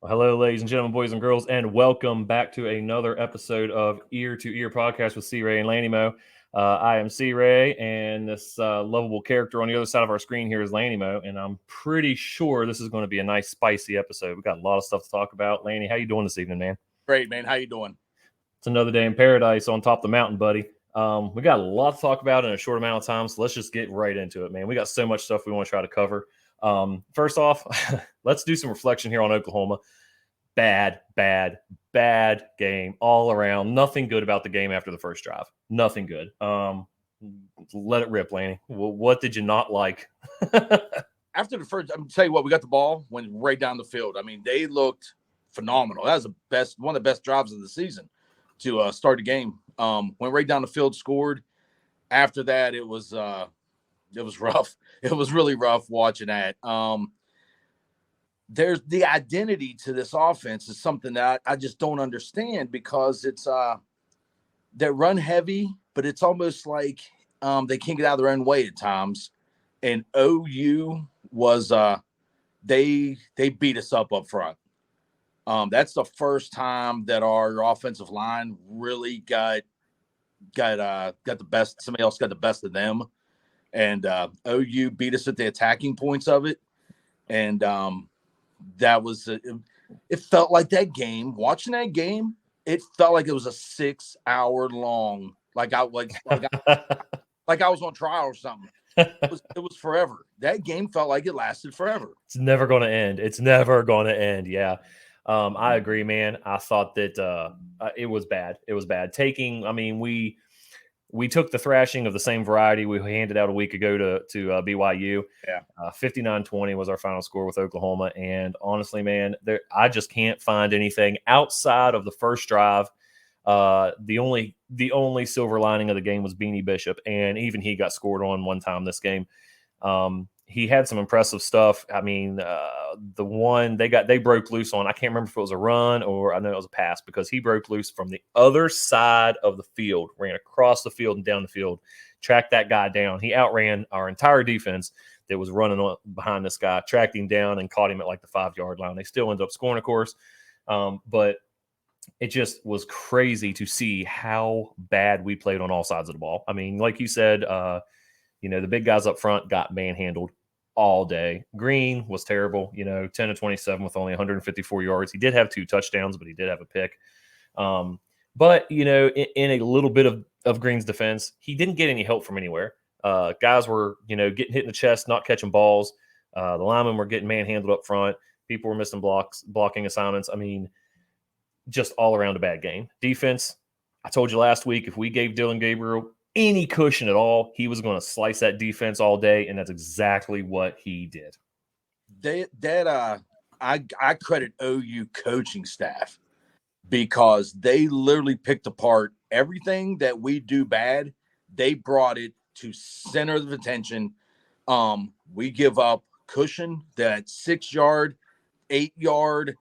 Well, hello, ladies and gentlemen, boys and girls, and welcome back to another episode of Ear to Ear podcast with C Ray and Lanny Mo. I am C Ray, and this lovable character on the other side of our screen here is Lanny Mo, and I'm pretty sure this is going to be a nice, spicy episode. We got a lot of stuff to talk about. Lanny, how you doing this evening, man? Great, man. How you doing? It's another day in paradise on top of the mountain, buddy. We got a lot to talk about in a short amount of time, so let's just get right into it, man. We got so much stuff we want to try to cover. First off, let's do some reflection here on Oklahoma. Bad game all around. Nothing good about the game after the first drive. Nothing good. Let it rip, Lanny. What did you not like? After the first, I'm gonna tell you what, we got the ball, went right down the field. I mean, they looked phenomenal. That was one of the best drives of the season to start the game. Went right down the field, scored. After that, it was rough. It was really rough watching that. There's the identity to this offense is something that I just don't understand, because it's they're run heavy, but it's almost like they can't get out of their own way at times. And OU was they beat us up front. That's the first time that our offensive line really got the best. Somebody else got the best of them, and OU beat us at the attacking points of it. And that was it felt like that game. Watching that game, it felt like it was a 6-hour long. Like I was on trial or something. It was forever. That game felt like it lasted forever. It's never going to end. It's never going to end. Yeah. I agree, man. I thought that it was bad. It was bad. We took the thrashing of the same variety we handed out a week ago to BYU. Yeah. 59-20 was our final score with Oklahoma. And honestly, man, I just can't find anything outside of the first drive. The only silver lining of the game was Beanie Bishop, and even he got scored on one time this game. He had some impressive stuff. I mean, the one they broke loose on, I can't remember if it was a run or I know it was a pass, because he broke loose from the other side of the field, ran across the field and down the field, tracked that guy down. He outran our entire defense that was running behind this guy, tracked him down and caught him at like the 5-yard line. They still ended up scoring, of course, but it just was crazy to see how bad we played on all sides of the ball. I mean, like you said, the big guys up front got manhandled all day. Green was terrible, 10-27 with only 154 yards. He did have 2 touchdowns, but he did have a pick. But, in a little bit of Green's defense, he didn't get any help from anywhere. Guys were, getting hit in the chest, not catching balls. The linemen were getting manhandled up front. People were missing blocking assignments. I mean, just all around a bad game. Defense, I told you last week, if we gave Dillon Gabriel any cushion at all, he was going to slice that defense all day, and that's exactly what he did. I credit OU coaching staff, because they literally picked apart everything that we do bad. They brought it to center of attention. We give up cushion, that 6-yard, 8-yard,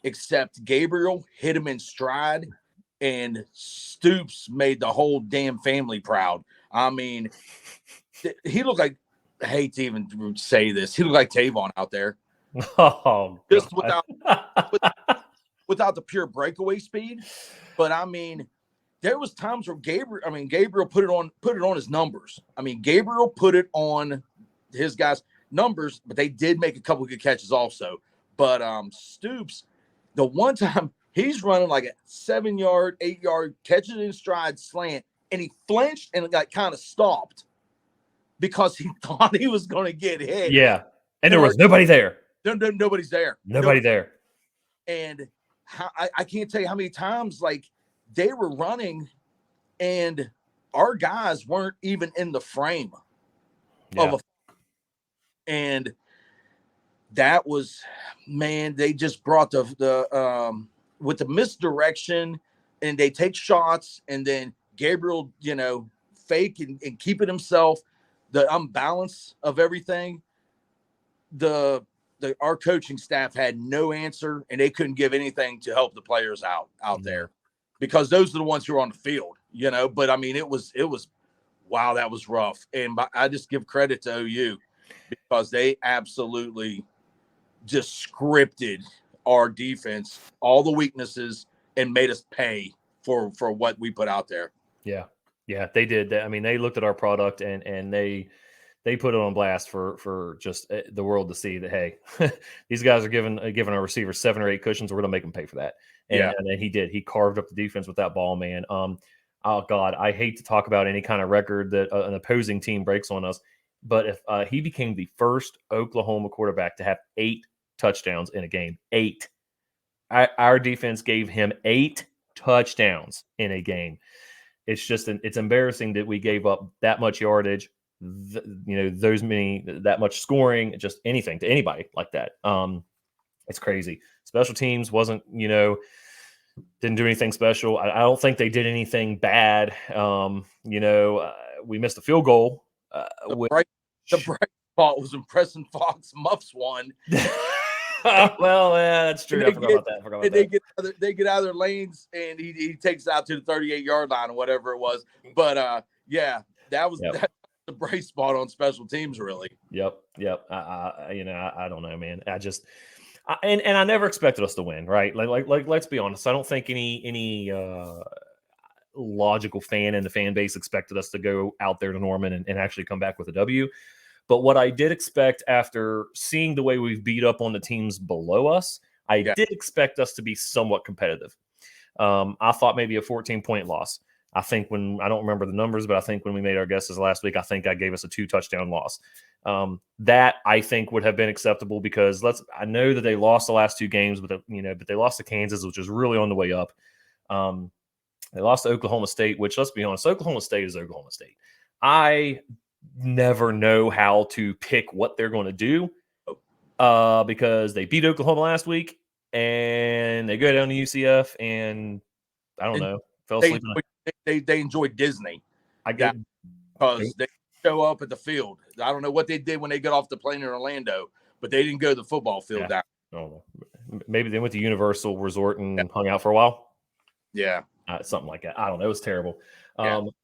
except Gabriel hit him in stride. And Stoops made the whole damn family proud. I mean, he looked like, I hate to even say this, he looked like Tavon out there. Oh, just without the pure breakaway speed. But I mean, there was times where Gabriel put it on his numbers. I mean, Gabriel put it on his guys' numbers, but they did make a couple of good catches also. But Stoops, the one time, he's running like a 7-yard, 8-yard, catches in stride slant, and he flinched and got kind of stopped because he thought he was going to get hit. Yeah, and there was nobody there. Nobody's there. Nobody there. And I can't tell you how many times, like, they were running, and our guys weren't even in the frame and that was, man, they just brought the with the misdirection, and they take shots, and then Gabriel, fake and keep it himself, the unbalance of everything. Our coaching staff had no answer, and they couldn't give anything to help the players out there, because those are the ones who are on the field, But I mean, it was wow, that was rough. And I just give credit to OU, because they absolutely just scripted our defense, all the weaknesses, and made us pay for what we put out there. Yeah. Yeah, they did. I mean, they looked at our product and they put it on blast for just the world to see that, hey, these guys are giving our receivers 7 or 8 cushions. We're going to make them pay for that. And then he did. He carved up the defense with that ball, man. Oh God, I hate to talk about any kind of record that an opposing team breaks on us, but if he became the first Oklahoma quarterback to have 8 touchdowns in a game, 8. Our defense gave him 8 touchdowns in a game. It's just it's embarrassing that we gave up that much yardage, that much scoring, just anything to anybody like that. It's crazy. Special teams wasn't, didn't do anything special. I don't think they did anything bad. We missed a field goal. The bright spot was when Preston Fox muffs one. Well, yeah, that's true. I forgot about that. They get out of their lanes, and he takes it out to the 38-yard line or whatever it was. But that was that's the bright spot on special teams, really. Yep. I don't know, man. And I never expected us to win, right? Like let's be honest. I don't think any logical fan in the fan base expected us to go out there to Norman and actually come back with a W. But what I did expect after seeing the way we've beat up on the teams below us, I did expect us to be somewhat competitive. I thought maybe a 14-point loss. I think I don't remember the numbers, but I think when we made our guesses last week, I think I gave us a 2-touchdown loss. That I think would have been acceptable because I know that they lost the last 2 games, but they lost to Kansas, which is really on the way up. They lost to Oklahoma State, which, let's be honest, Oklahoma State is Oklahoma State. I never know how to pick what they're going to do because they beat Oklahoma last week and they go down to UCF and I don't know. Fell asleep. They enjoy Disney. I get because they show up at the field. I don't know what they did when they got off the plane in Orlando, but they didn't go to the football field down. I don't know. Maybe they went to Universal Resort and hung out for a while. Yeah. Something like that. I don't know. It was terrible.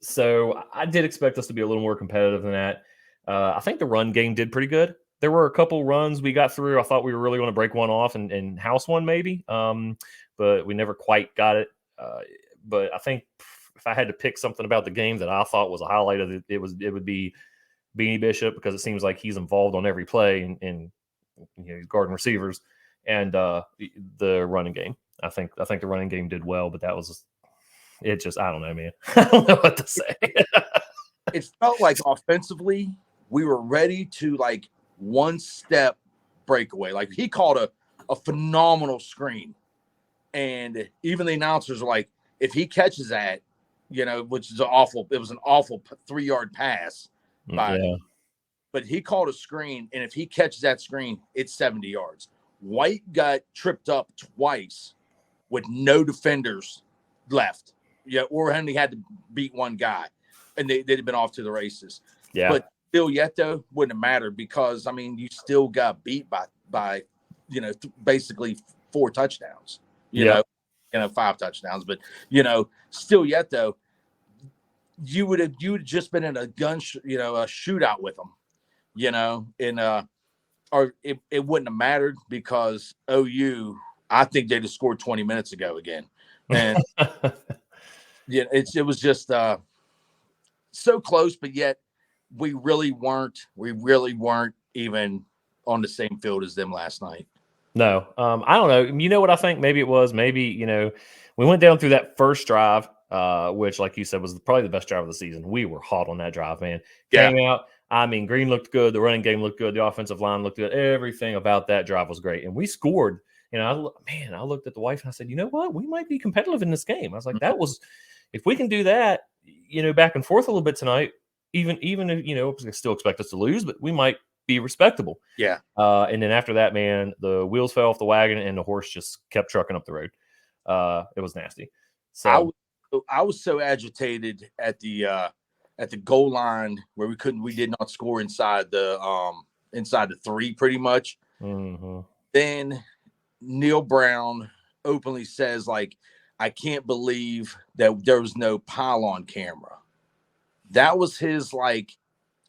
So I did expect us to be a little more competitive than that. I think the run game did pretty good. There were a couple runs we got through. I thought we were really going to break one off and house one maybe, but we never quite got it. But I think if I had to pick something about the game that I thought was a highlight of it would be Beanie Bishop because it seems like he's involved on every play and he's guarding receivers and the running game. I think the running game did well, but that was it. Just I don't know, man. I don't know what to say. It felt like offensively we were ready to one step breakaway. Like he called a phenomenal screen, and even the announcers are like, if he catches that, which is it was an awful 3-yard pass. But he called a screen, and if he catches that screen, it's 70 yards. White got tripped up twice with no defenders left. Or Henry had to beat one guy, and they'd have been off to the races. Yeah. But still yet, though, wouldn't have mattered because, you still got beat by basically 4 touchdowns. You know, 5 touchdowns. But, still yet, though, you would have just been in a a shootout with them, or it wouldn't have mattered because OU, I think they just scored 20 minutes ago again. And it was just so close, but yet we really weren't even on the same field as them last night. No, I don't know. You know what I think? Maybe it was. Maybe we went down through that first drive, which, like you said, was probably the best drive of the season. We were hot on that drive, man. Came out. Green looked good. The running game looked good. The offensive line looked good. Everything about that drive was great, and we scored. I looked at the wife and I said, you know what? We might be competitive in this game. I was like, that was, if we can do that, back and forth a little bit tonight, even if, still expect us to lose, but we might be respectable. Yeah. And then after that, man, the wheels fell off the wagon and the horse just kept trucking up the road. It was nasty. So I was so agitated at the goal line where we did not score inside the 3 pretty much. Mm-hmm. Then Neil Brown openly says, I can't believe that there was no pylon camera. That was his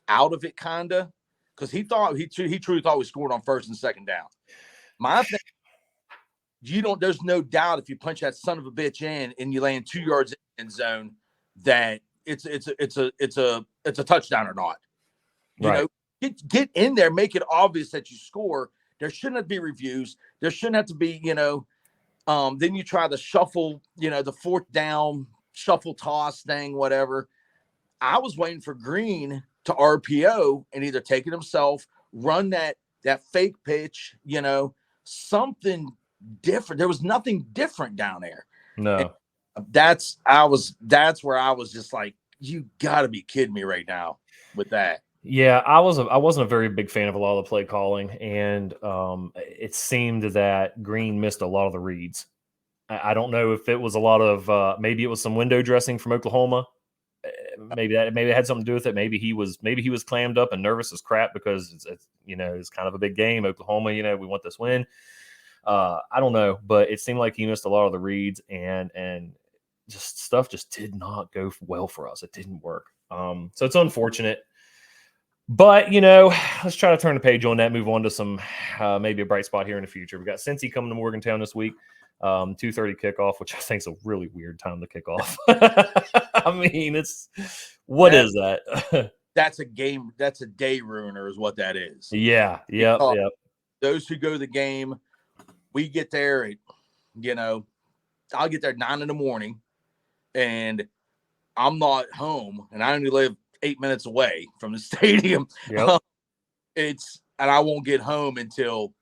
out of it kind of, because he truly thought we scored on 1st and 2nd down. My thing, there's no doubt if you punch that son of a bitch in and you land 2 yards in zone that it's a touchdown or not. You Right. know, get in there, make it obvious that you score. There shouldn't have to be reviews. There shouldn't have to be, then you try the shuffle, the fourth down shuffle toss thing, whatever. I was waiting for Green to RPO and either take it himself, run that fake pitch, something different. There was nothing different down there. No. And that's where I was just like, you got to be kidding me right now with that. Yeah, I wasn't a very big fan of a lot of the play calling, and it seemed that Green missed a lot of the reads. I don't know if it was a lot of maybe it was some window dressing from Oklahoma. Maybe it had something to do with it. Maybe he was clammed up and nervous as crap because it's kind of a big game. Oklahoma, we want this win. I don't know, but it seemed like he missed a lot of the reads, and just stuff just did not go well for us. It didn't work. So it's unfortunate. But, let's try to turn the page on that, move on to some maybe a bright spot here in the future. We got Cincy coming to Morgantown this week, 2:30 kickoff, which I think is a really weird time to kick off. I mean, is that? That's a game. That's a day ruiner is what that is. Yeah. Yep. Those who go to the game, we get there at, I'll get there at 9 a.m. and I'm not home, and I only live 8 minutes away from the stadium. Yep. And I won't get home until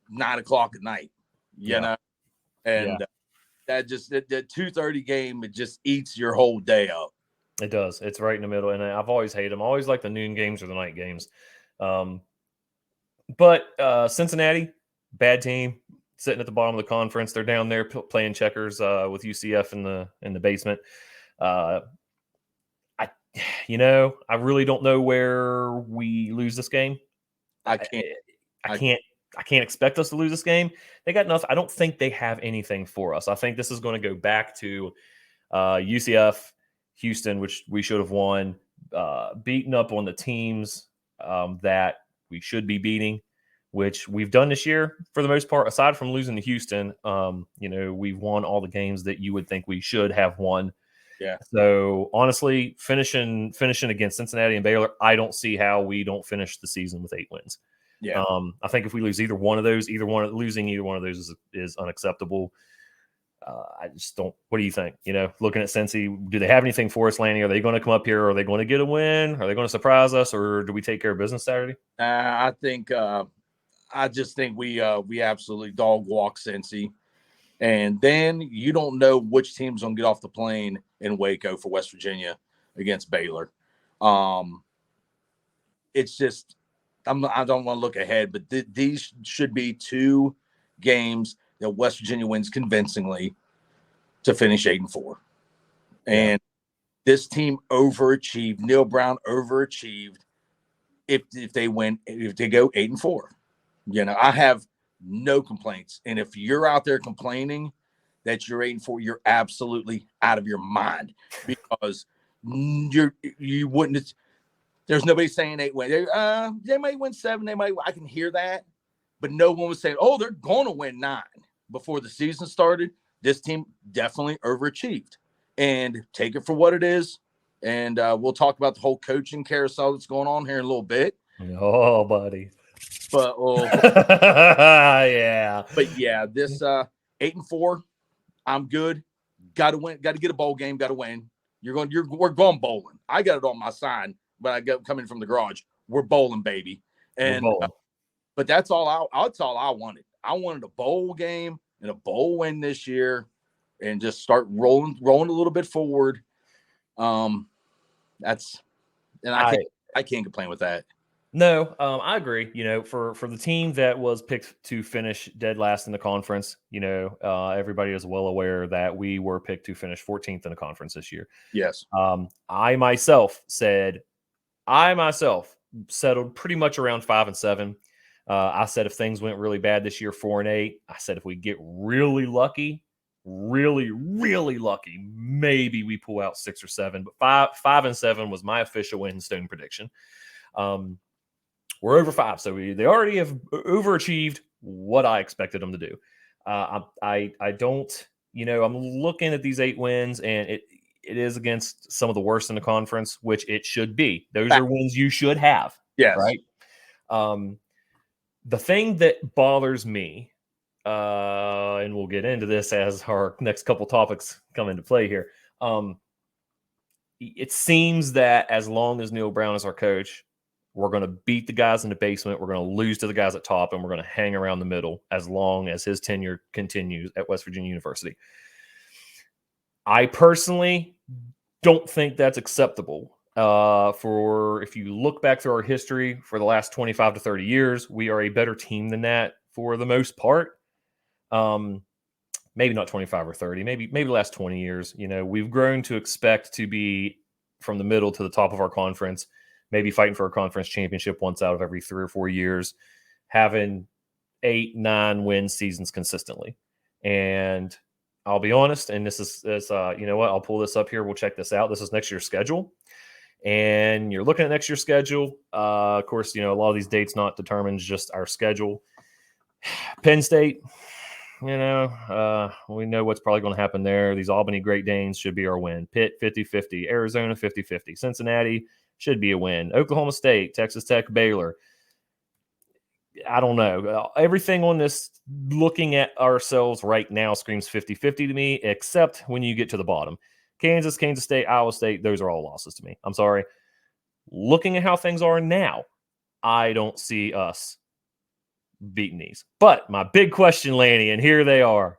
9 o'clock at night, you know? And that 2:30 game, it just eats your whole day up. It does. It's right in the middle. And I've always hated them. I always like the noon games or the night games. But Cincinnati, bad team, sitting at the bottom of the conference. They're down there playing checkers with UCF in the basement. I really don't know where we lose this game. I can't expect us to lose this game. They got enough. I don't think they have anything for us. I think this is going to go back to UCF, Houston, which we should have won, beating up on the teams that we should be beating, which we've done this year for the most part. Aside from losing to Houston, we've won all the games that you would think we should have won. Yeah. So honestly, finishing against Cincinnati and Baylor, I don't see how we don't finish the season with 8 wins. Yeah. I think if we lose either one of those is unacceptable. I just don't. What do you think? Looking at Cincy, do they have anything for us, Lanny? Are they going to come up here? Are they going to get a win? Are they going to surprise us, or do we take care of business Saturday? I just think we absolutely dog walk Cincy. And then you don't know which team's going to get off the plane in Waco for West Virginia against Baylor. It's just I don't want to look ahead, but these should be 2 games that West Virginia wins convincingly to finish 8-4. And this team overachieved. Neil Brown overachieved if they go 8-4. I have no complaints. And if you're out there complaining that you're 8-4, you're absolutely out of your mind, because you wouldn't. There's nobody saying 8 win. They might win 7. I can hear that, but no one was saying, "Oh, they're going to win 9" before the season started. This team definitely overachieved, and take it for what it is. And we'll talk about the whole coaching carousel that's going on here in a little bit. Oh, buddy. But yeah. But yeah, this 8-4, I'm good. Got to win. Got to get a bowl game. Got to win. We're going bowling. I got it on my sign, but I got coming from the garage. We're bowling, baby. And but that's all I wanted. I wanted a bowl game and a bowl win this year, and just start rolling a little bit forward. I can't complain with that. No, I agree. For the team that was picked to finish dead last in the conference, everybody is well aware that we were picked to finish 14th in the conference this year. Yes. I myself settled pretty much around 5-7. I said if things went really bad this year, 4-8. I said if we get really lucky, really, really lucky, maybe we pull out 6 or 7. But 5-7 was my official win stone prediction. We're over 5, so they already have overachieved what I expected them to do. I don't, I'm looking at these 8 wins, and it is against some of the worst in the conference, which it should be. Those are wins you should have. Yes. Right. The thing that bothers me, and we'll get into this as our next couple topics come into play here. It seems that as long as Neal Brown is our coach, we're going to beat the guys in the basement. We're going to lose to the guys at top, and we're going to hang around the middle as long as his tenure continues at West Virginia University. I personally don't think that's acceptable. For if you look back through our history for the last 25 to 30 years, we are a better team than that for the most part. Maybe not 25 or 30, maybe the last 20 years. We've grown to expect to be from the middle to the top of our conference, maybe fighting for a conference championship once out of every 3 or 4 years, having 8, 9 win seasons consistently. And I'll be honest, and this is you know what? I'll pull this up here. We'll check this out. This is next year's schedule. And you're looking at next year's schedule. Of course, a lot of these dates not determined, just our schedule. Penn State, we know what's probably going to happen there. These Albany Great Danes should be our win. Pitt, 50-50. Arizona, 50-50. Cincinnati should be a win. Oklahoma State, Texas Tech, Baylor. I don't know. Everything on this, looking at ourselves right now, screams 50-50 to me, except when you get to the bottom. Kansas State, Iowa State, those are all losses to me. I'm sorry. Looking at how things are now, I don't see us beating these. But my big question, Lanny, and here they are.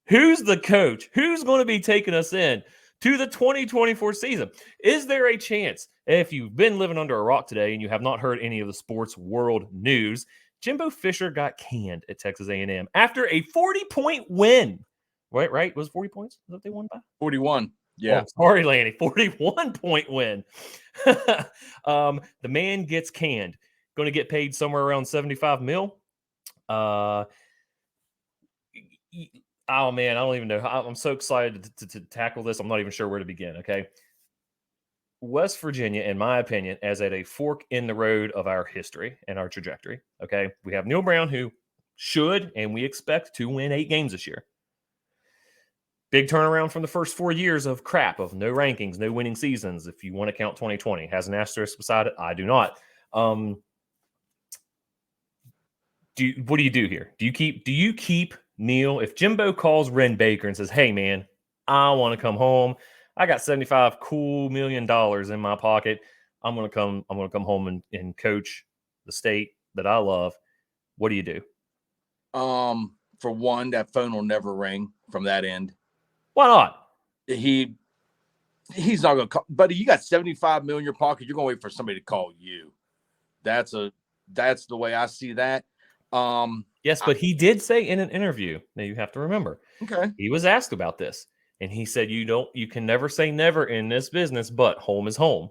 Who's the coach? Who's going to be taking us in to the 2024 season? Is there a chance, if you've been living under a rock today and you have not heard any of the sports world news, Jimbo Fisher got canned at Texas A&M after a 40-point win. Right? Was it 40 points? Is that what they won by? 41. Yeah. Oh, sorry, Lanny. 41-point win. The man gets canned. Going to get paid somewhere around $75 million. Oh, man, I don't even know. I'm so excited to tackle this. I'm not even sure where to begin, okay? West Virginia, in my opinion, is at a fork in the road of our history and our trajectory, okay? We have Neal Brown, who should and we expect to win 8 games this year. Big turnaround from the first 4 years of crap, of no rankings, no winning seasons, if you want to count 2020. Has an asterisk beside it. I do not. What do you do here? Do you keep Neal? If Jimbo calls Ren Baker and says, hey, man, I want to come home. I got $75 million in my pocket. I'm gonna come home and coach the state that I love. What do you do? For one, that phone will never ring from that end. Why not? He's not gonna call, buddy. You got $75 million in your pocket. You're gonna wait for somebody to call you. That's the way I see that. Yes, but he did say in an interview. Now you have to remember. Okay. He was asked about this. And he said, you can never say never in this business, but home is home.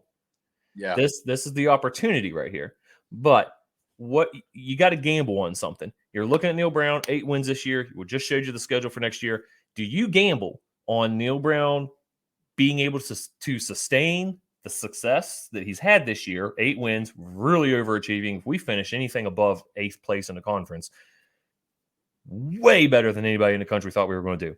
Yeah. This is the opportunity right here. But what you got to gamble on something. You're looking at Neal Brown, 8 wins this year. We just showed you the schedule for next year. Do you gamble on Neal Brown being able to sustain the success that he's had this year? 8 wins, really overachieving. If we finish anything above 8th place in the conference, way better than anybody in the country thought we were going to do.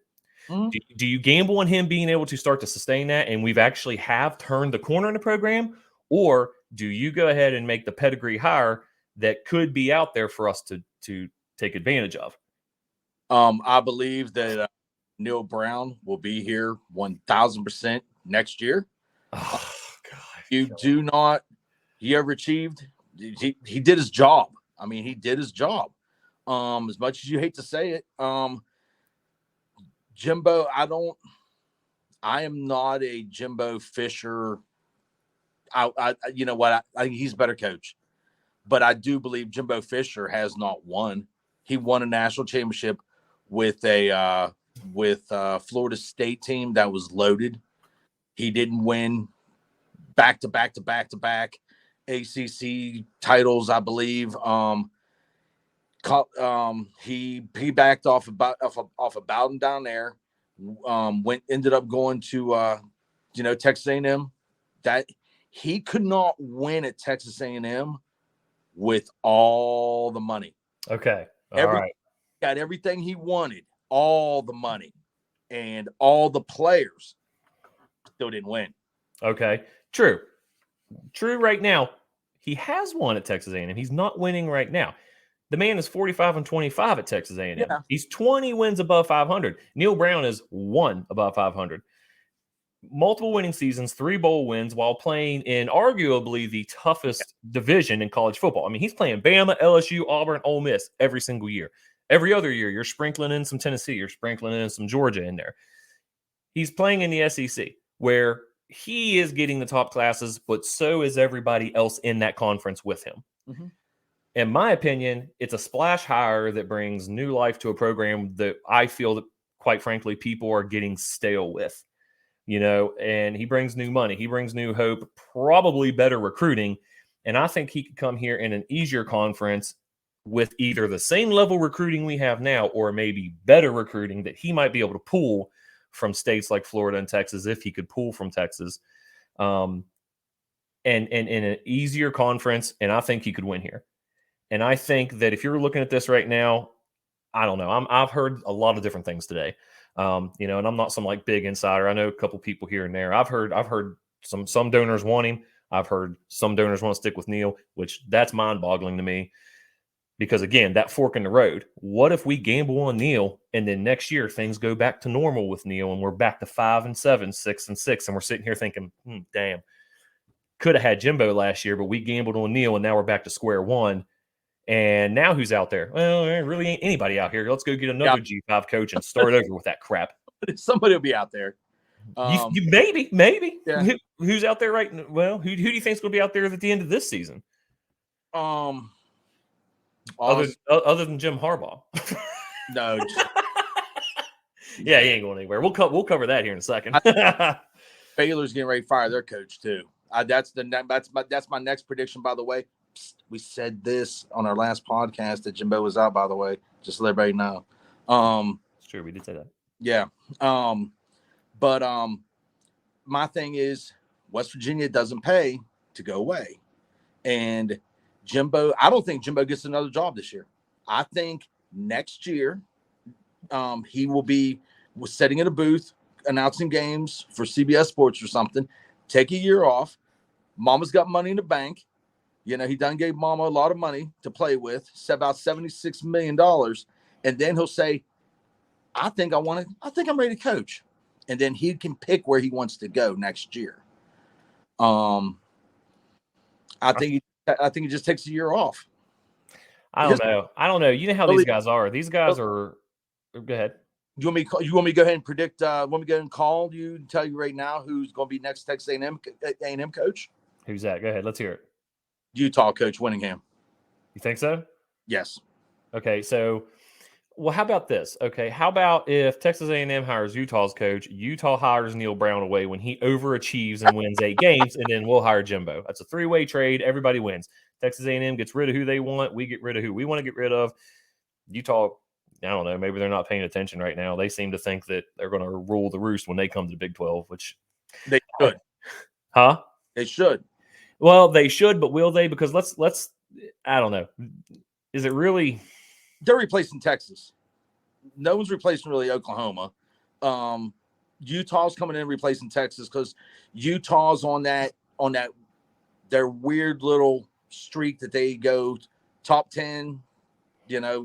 Do you gamble on him being able to start to sustain that, and we've actually have turned the corner in the program, or do you go ahead and make the pedigree hire that could be out there for us to take advantage of? I believe that Neal Brown will be here 1,000% next year. Oh, God. He overachieved. He did his job. I mean, he did his job. As much as you hate to say it, Jimbo, I am not a Jimbo Fisher. You know what? I think he's a better coach, but I do believe Jimbo Fisher has not won. He won a national championship with a Florida State team that was loaded. He didn't win back to back ACC titles, I believe. He backed off of Bowden down there. Ended up going to Texas A&M. That he could not win at Texas A&M with all the money. Okay, all right. Got everything he wanted all the money and all the players, still didn't win. Okay, true right now. He has won at Texas A&M. He's not winning right now. The man is 45-25 at Texas A&M. Yeah. He's 20 wins above 500. Neil Brown is 1 above 500. Multiple winning seasons, 3 bowl wins while playing in arguably the toughest division in college football. I mean, he's playing Bama, LSU, Auburn, Ole Miss every single year. Every other year, you're sprinkling in some Tennessee, you're sprinkling in some Georgia in there. He's playing in the SEC, where he is getting the top classes, but so is everybody else in that conference with him. Mm-hmm. In my opinion, it's a splash hire that brings new life to a program that I feel that, quite frankly, people are getting stale with. And he brings new money. He brings new hope, probably better recruiting. And I think he could come here in an easier conference with either the same level recruiting we have now or maybe better recruiting that he might be able to pull from states like Florida and Texas, if he could pull from Texas. And in an easier conference, and I think he could win here. And I think that if you're looking at this right now, I don't know. I've heard a lot of different things today. And I'm not some like big insider. I know a couple people here and there. I've heard some donors want him. I've heard some donors want to stick with Neil, which that's mind-boggling to me. Because again, that fork in the road. What if we gamble on Neil and then next year things go back to normal with Neil and we're back to 5-7, 6-6, and we're sitting here thinking, damn, could have had Jimbo last year, but we gambled on Neil and now we're back to square one. And now who's out there? Well, there really ain't anybody out here. Let's go get another G5 coach and start over with that crap. Somebody will be out there. Maybe. Yeah. Who's out there right now? Well, who do you think's going to be out there at the end of this season? Other than Jim Harbaugh. No. Yeah, he ain't going anywhere. We'll cover that here in a second. Baylor's getting ready to fire their coach too. That's my next prediction. By the way, we said this on our last podcast that Jimbo was out. By the way, just to let everybody know. It's true, we did say that. Yeah. But my thing is, West Virginia doesn't pay to go away, and Jimbo. I don't think Jimbo gets another job this year. I think next year, he will be sitting in a booth announcing games for CBS Sports or something. Take a year off. Mama's got money in the bank. He done gave Mama a lot of money to play with, said about $76 million. And then he'll say, I think I'm ready to coach. And then he can pick where he wants to go next year. I think he just takes a year off. I don't know. You know how these guys are. These guys are. Go ahead. You want me to go ahead and predict? Want me to go ahead and call you and tell you right now who's going to be next Texas A&M coach? Who's that? Go ahead. Let's hear it. Utah coach Winningham. You think so? Yes. Okay. So, well, how about this? Okay. How about if Texas A&M hires Utah's coach, Utah hires Neil Brown away when he overachieves and wins 8 games, and then we'll hire Jimbo. That's a 3-way trade. Everybody wins. Texas A&M gets rid of who they want. We get rid of who we want to get rid of. Utah, I don't know. Maybe they're not paying attention right now. They seem to think that they're going to rule the roost when they come to the Big 12, which they should. Huh? They should. Well, they should, but will they? Because let's. I don't know. Is it really? They're replacing Texas. No one's replacing really Oklahoma. Utah's coming in and replacing Texas because Utah's on that their weird little streak that they go top 10,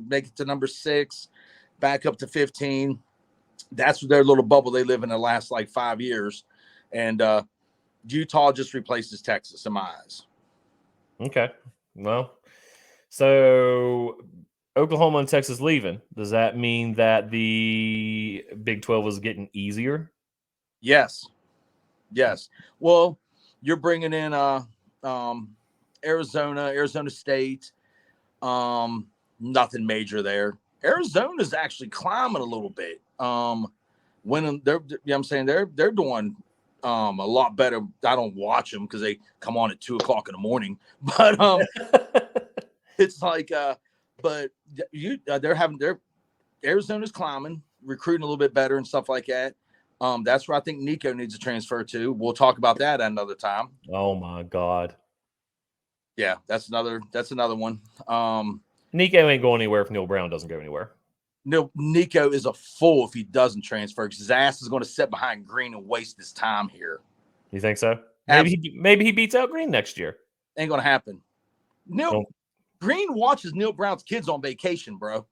make it to number 6, back up to 15. That's their little bubble they live in the last like 5 years. And Utah just replaces Texas in my eyes. Okay. Well, so Oklahoma and Texas leaving. Does that mean that the Big 12 is getting easier? Yes. Well, you're bringing in Arizona State. Nothing major there. Arizona's actually climbing a little bit. When they're, I'm saying they're doing a lot better. I don't watch them because they come on at 2:00 in the morning, but it's like, but they're Arizona's climbing, recruiting a little bit better and stuff like that. That's where I think Nico needs to transfer to. We'll talk about that at another time. Oh my God. Yeah, that's another one. Nico ain't going anywhere if Neil Brown doesn't go anywhere. No, Nico is a fool if he doesn't transfer because his ass is going to sit behind Green and waste his time here. You think so? Maybe he beats out Green next year. Ain't going to happen. Green watches Neil Brown's kids on vacation, bro.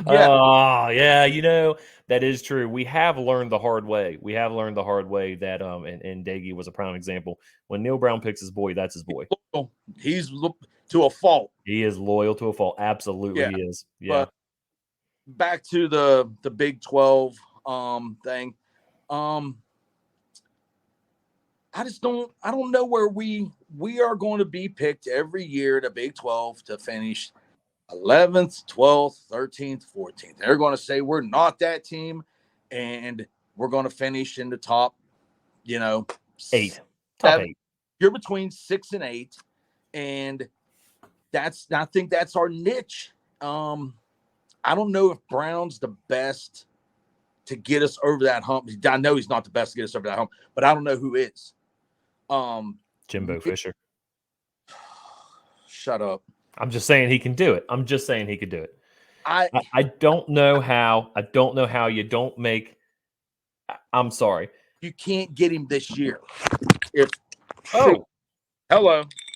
Yeah. Oh, yeah. That is true. We have learned the hard way. That and Daggy was a prime example. When Neil Brown picks his boy, that's his boy. He's to a fault. He is loyal to a fault. Absolutely, he is. Yeah. But back to the Big 12 thing. I don't know where we are going to be picked every year in the Big 12 to finish 11th, 12th, 13th, 14th. They're going to say we're not that team, and we're going to finish in the top, 8. Top 8. You're between 6 and 8, and I think that's our niche. I don't know if Brown's the best to get us over that hump. I know he's not the best to get us over that hump, but I don't know who is. Jimbo Fisher. Shut up. I'm just saying he can do it. I don't know how. You don't make. I'm sorry. You can't get him this year. Hello.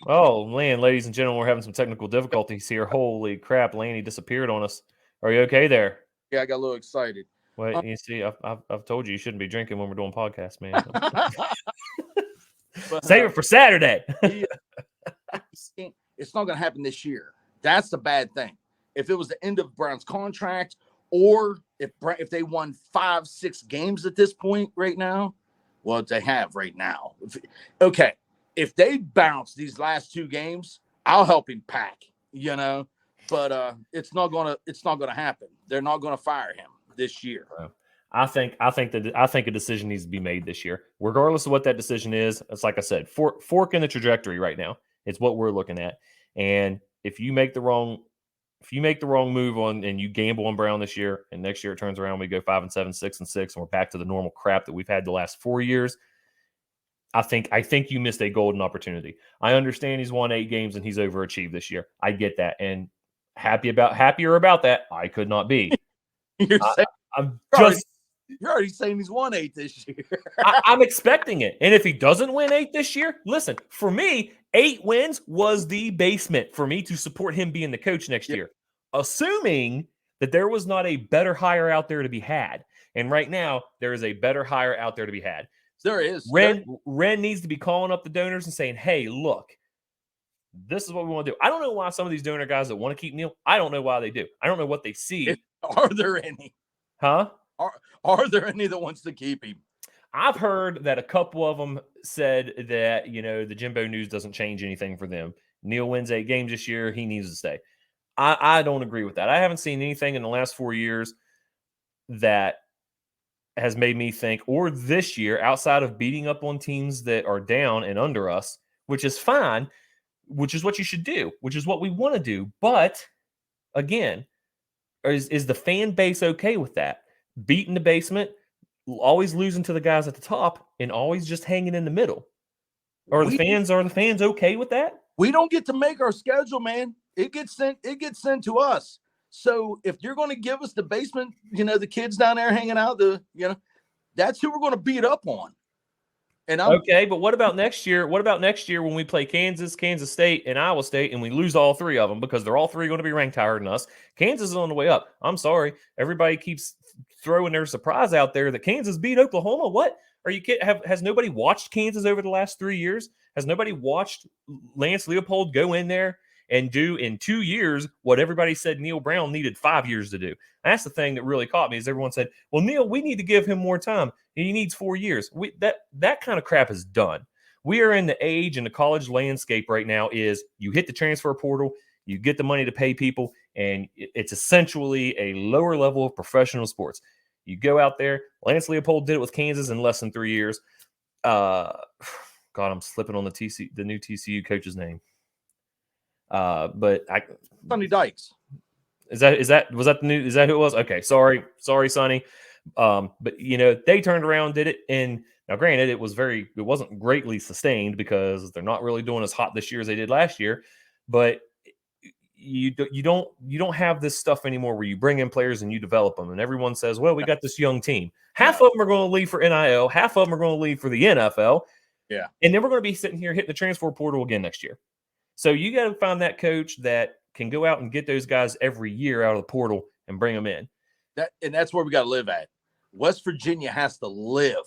Oh man, ladies and gentlemen, we're having some technical difficulties here. Holy crap, Laney disappeared on us. Are you okay there? Yeah, I got a little excited. Wait, you see, I've told you shouldn't be drinking when we're doing podcasts, man. Save it for Saturday. It's not going to happen this year. That's the bad thing. If it was the end of Brown's contract, or if they won 5-6 games at this point right now, well, they have right now. If they bounce these last 2 games, I'll help him pack. But it's not gonna happen. They're not gonna fire him this year. I think a decision needs to be made this year, regardless of what that decision is. It's like I said, fork in the trajectory right now. It's what we're looking at. And if you make the wrong move and you gamble on Brown this year, and next year it turns around, we go 5-7, 6-6, and we're back to the normal crap that we've had the last 4 years. I think you missed a golden opportunity. I understand he's won 8 games and he's overachieved this year. I get that, and happier about that, I could not be. You're already saying he's won 8 this year. I'm expecting it. And if he doesn't win 8 this year, listen, for me, 8 wins was the basement for me to support him being the coach next year, assuming that there was not a better hire out there to be had. And right now, there is a better hire out there to be had. There is. Ren needs to be calling up the donors and saying, hey, look, this is what we want to do. I don't know why some of these donor guys that want to keep Neil, I don't know why they do. I don't know what they see. Are there any? Huh? Are there any that wants to keep him? I've heard that a couple of them said that, the Jimbo news doesn't change anything for them. Neil wins 8 games this year. He needs to stay. I don't agree with that. I haven't seen anything in the last 4 years that has made me think, or this year, outside of beating up on teams that are down and under us, which is fine, which is what you should do, which is what we want to do. But again, is the fan base okay with that? Beating the basement, always losing to the guys at the top, and always just hanging in the middle. Are the fans okay with that? We don't get to make our schedule, man. It gets sent to us. So if you're going to give us the basement, the kids down there hanging out, that's who we're going to beat up on. And okay, but what about next year? What about next year when we play Kansas, Kansas State, and Iowa State, and we lose all 3 of them because they're all 3 going to be ranked higher than us? Kansas is on the way up. I'm sorry. Everybody keeps throwing their surprise out there that Kansas beat Oklahoma. What? Are you kidding? Has nobody watched Kansas over the last 3 years? Has nobody watched Lance Leopold go in there and do in 2 years what everybody said Neil Brown needed 5 years to do? And that's the thing that really caught me, is everyone said, well, Neil, we need to give him more time. He needs 4 years. That kind of crap is done. We are in the age, and the college landscape right now is you hit the transfer portal, you get the money to pay people, and it's essentially a lower level of professional sports. You go out there. Lance Leopold did it with Kansas in less than 3 years. God, I'm slipping on the new TCU coach's name. But Sonny Dykes. Was that who it was? Okay, sorry, Sonny. But they turned around, did it, and now granted, it wasn't greatly sustained because they're not really doing as hot this year as they did last year. But you don't have this stuff anymore where you bring in players and you develop them, and everyone says, "Well, we got this young team." Half of them are going to leave for NIL, half of them are going to leave for the NFL. Yeah, and then we're going to be sitting here hitting the transfer portal again next year. So you got to find that coach that can go out and get those guys every year out of the portal and bring them in. That's where we got to live at. West Virginia has to live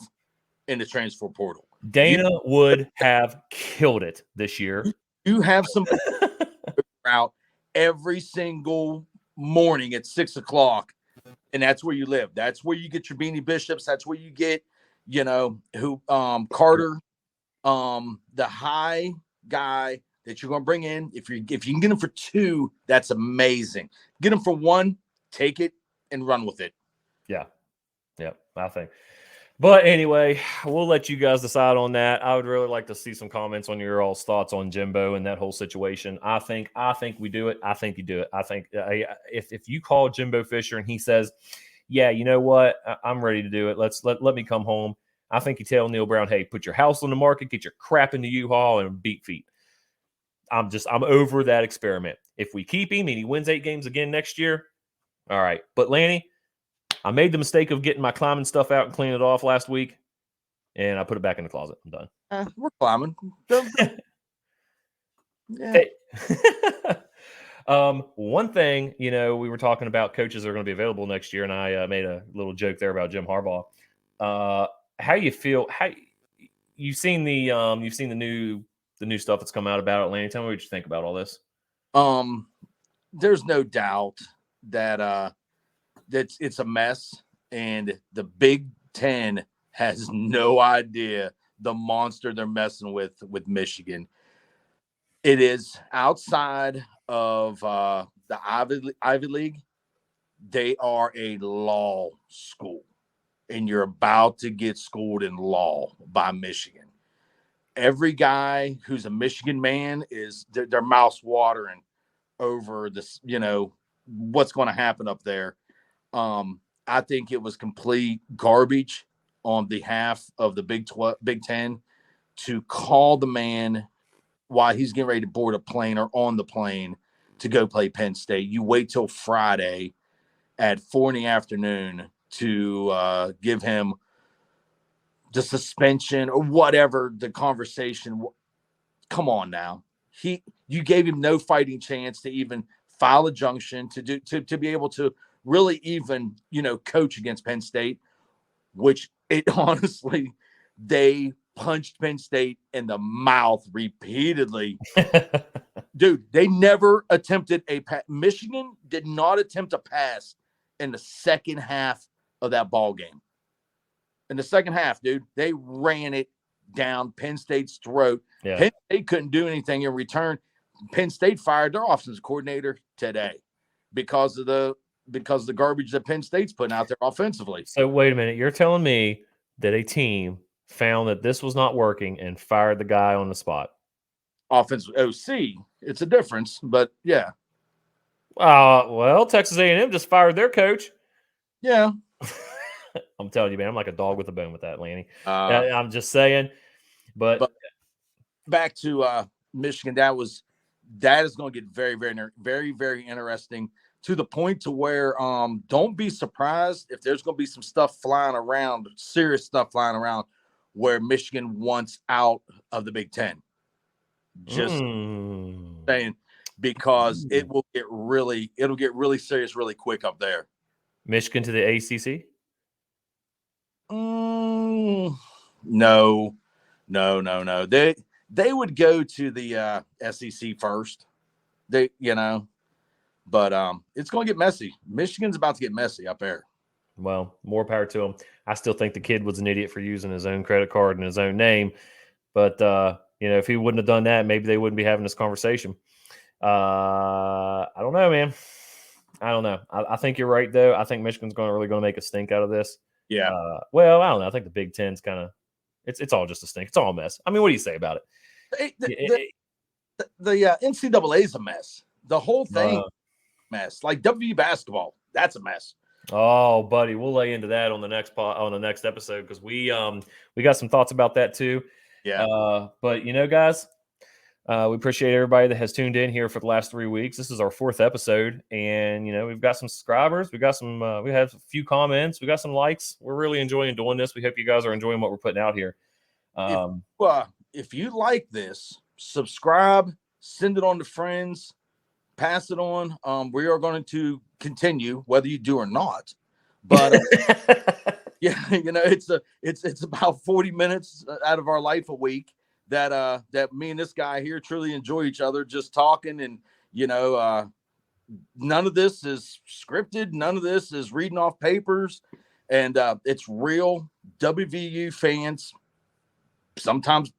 in the transfer portal. Dana would have killed it this year. You have some out every single morning at 6:00, and that's where you live. That's where you get your Beanie Bishops. That's where you get, Carter, the high guy that you're going to bring in. If you can get him for 2, that's amazing. Get him for 1, take it and run with it. Yeah, I think. But anyway, we'll let you guys decide on that. I would really like to see some comments on your all's thoughts on Jimbo and that whole situation. I think we do it. I think you do it. I think if you call Jimbo Fisher and he says, "Yeah, you know what? I'm ready to do it. Let me come home." I think you tell Neil Brown, "Hey, put your house on the market, get your crap in the U-Haul, and beat feet." I'm over that experiment. If we keep him and he wins 8 games again next year, all right. But Lanny, I made the mistake of getting my climbing stuff out and cleaning it off last week, and I put it back in the closet. I'm done. We're climbing. Yeah. One thing, we were talking about coaches that are going to be available next year, and I made a little joke there about Jim Harbaugh. How you feel? How you've seen the new stuff that's come out about it, Lanny? Tell me what you think about all this. There's no doubt that it's a mess, and the Big Ten has no idea the monster they're messing with Michigan. It is outside of the Ivy League. They are a law school, and you're about to get schooled in law by Michigan. Every guy who's a Michigan man is their mouth's watering over this, what's going to happen up there. I think it was complete garbage on behalf of the Big Ten to call the man while he's getting ready to board a plane or on the plane to go play Penn State. You wait till Friday at 4 p.m. to give him the suspension or whatever the conversation. Come on now. You gave him no fighting chance to even file a junction to be able to really even, coach against Penn State, which it honestly, they punched Penn State in the mouth repeatedly. Dude, they never attempted a pass. Michigan did not attempt a pass in the second half of that ball game. In the second half, dude, they ran it down Penn State's throat. Yeah. Penn State couldn't do anything in return. Penn State fired their offensive coordinator today because of the garbage that Penn State's putting out there offensively. So wait a minute, you're telling me that a team found that this was not working and fired the guy on the spot? Offensive OC, it's a difference, but yeah. Well, Texas A&M just fired their coach. Yeah. I'm telling you, man, I'm like a dog with a bone with that, Lanny. I'm just saying. But back to Michigan, that is going to get very, very, very, very interesting, to the point to where don't be surprised if there's going to be some stuff flying around, serious stuff flying around, where Michigan wants out of the Big Ten. Just saying, because it'll get really serious really quick up there. Michigan to the ACC? No. They would go to the SEC first. But it's going to get messy. Michigan's about to get messy up there. Well, more power to him. I still think the kid was an idiot for using his own credit card and his own name. But, if he wouldn't have done that, maybe they wouldn't be having this conversation. I don't know, man. I don't know. I think you're right, though. I think Michigan's really going to make a stink out of this. Yeah. Well, I don't know. I think the Big Ten's kind of it's all just a stink. It's all a mess. I mean, what do you say about it? The NCAA is a mess. The whole thing mess. Like WV basketball, that's a mess. Oh, buddy, we'll lay into that on the next episode, because we got some thoughts about that too. Yeah. But guys, We appreciate everybody that has tuned in here for the last 3 weeks. This is our 4th episode, and we've got some subscribers. We got some. We have a few comments. We got some likes. We're really enjoying doing this. We hope you guys are enjoying what we're putting out here. If you like this, subscribe, send it on to friends, pass it on. We are going to continue whether you do or not. But yeah, it's about 40 minutes out of our life a week that me and this guy here truly enjoy each other, just talking. And none of this is scripted, none of this is reading off papers, and it's real WVU fans, sometimes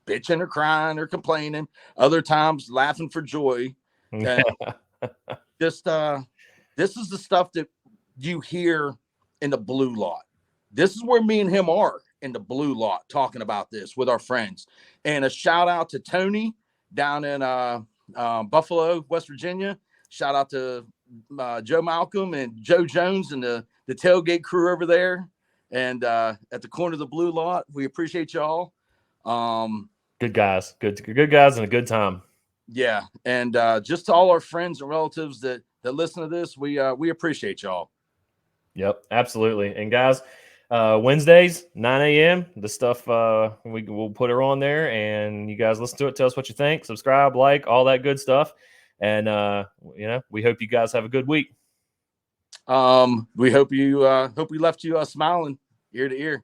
bitching or crying or complaining, other times laughing for joy. And just this is the stuff that you hear in the blue lot. This is where me and him are, in the blue lot, talking about this with our friends. And a shout out to Tony down in Buffalo, West Virginia. Shout out to Joe Malcolm and Joe Jones and the tailgate crew over there. And at the corner of the blue lot, we appreciate y'all. Good guys, good guys, and a good time. Yeah, and just to all our friends and relatives that listen to this, we appreciate y'all. Yep, absolutely. And guys, Wednesdays, 9 a.m. The stuff we'll put her on there, and you guys listen to it. Tell us what you think. Subscribe, like, all that good stuff. And we hope you guys have a good week. We hope we left you smiling ear to ear.